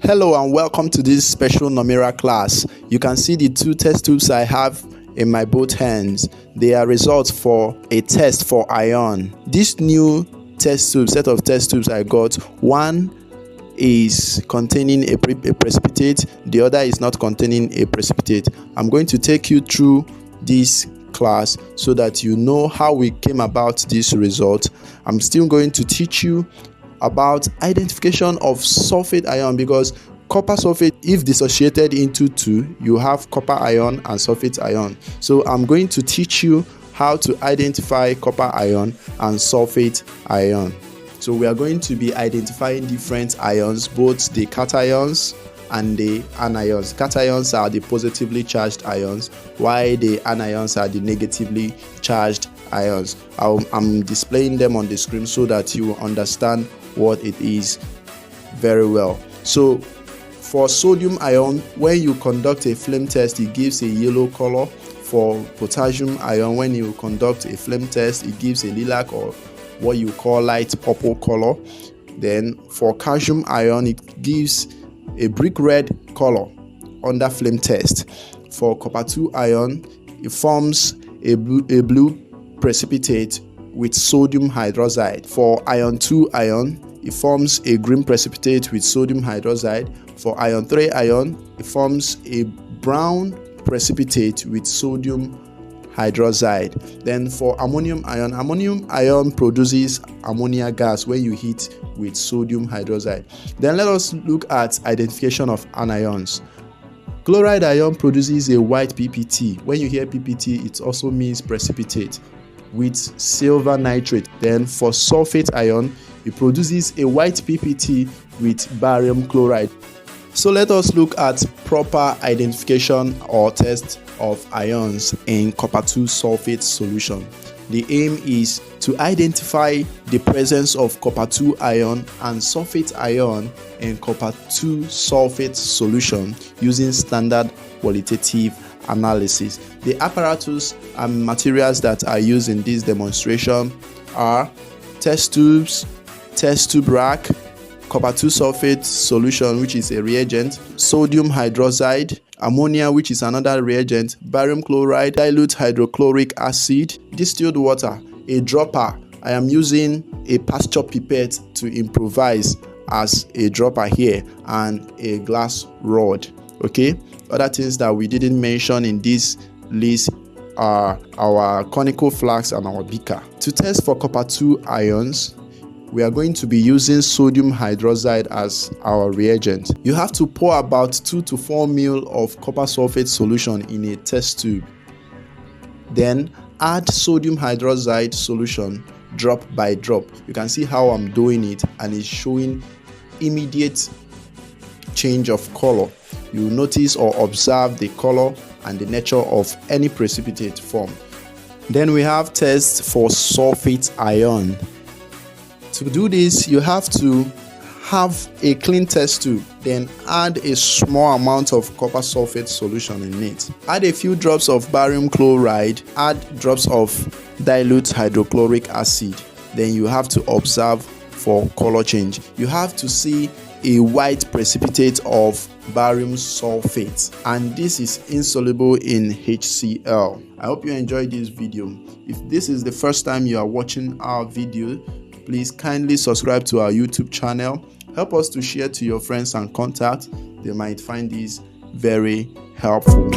Hello and welcome to this special Nomira class. You can see the two test tubes I have in my both hands. They are results for a test for iron. This new set of test tubes I got, one is containing a precipitate, the other is not containing a precipitate. I'm going to take you through this class so that you know how we came about this result. I'm still going to teach you about identification of sulfate ion, because copper sulfate, if dissociated into two, you have copper ion and sulfate ion. So I'm going to teach you how to identify copper ion and sulfate ion. So we are going to be identifying different ions, both the cations and the anions. Cations are the positively charged ions, while the anions are the negatively charged ions. I'm displaying them on the screen so that you understand what it is very well. So for sodium ion, when you conduct a flame test, it gives a yellow color. For potassium ion, when you conduct a flame test, it gives a lilac or what you call light purple color. Then for calcium ion, it gives a brick red color under flame test. For copper 2 ion, it forms a blue precipitate with sodium hydroxide. For iron 2 ion, it forms a green precipitate with sodium hydroxide. For iron 3 ion, it forms a brown precipitate with sodium hydroxide. Then for ammonium ion produces ammonia gas when you heat with sodium hydroxide. Then let us look at identification of anions. Chloride ion produces a white PPT. When you hear PPT, it also means precipitate with silver nitrate. Then for sulfate ion, it produces a white PPT with barium chloride. So let us look at proper identification or test of ions in copper 2 sulfate solution. The aim is to identify the presence of copper 2 ion and sulfate ion in copper 2 sulfate solution using standard qualitative analysis. The apparatus and materials that are used in this demonstration are test tubes, test tube rack, copper 2 sulfate solution, which is a reagent, sodium hydroxide, ammonia, which is another reagent, barium chloride, dilute hydrochloric acid, distilled water, a dropper. I am using a pasture pipette to improvise as a dropper here, and a glass rod. Okay, other things that we didn't mention in this list are our conical flask and our beaker. To test for copper 2 ions, we are going to be using sodium hydroxide as our reagent. You have to pour about 2 to 4 ml of copper sulfate solution in a test tube. Then add sodium hydroxide solution drop by drop. You can see how I'm doing it, and it's showing immediate change of color. You notice or observe the color and the nature of any precipitate form. Then we have tests for sulfate ion. To do this, you have to have a clean test tube, then add a small amount of copper sulfate solution in it. Add a few drops of barium chloride, add drops of dilute hydrochloric acid. Then you have to observe for color change. You have to see a white precipitate of barium sulfate, and this is insoluble in HCl. I hope you enjoyed this video. If this is the first time you are watching our video, please kindly subscribe to our YouTube channel. Help us to share to your friends and contacts. They might find this very helpful.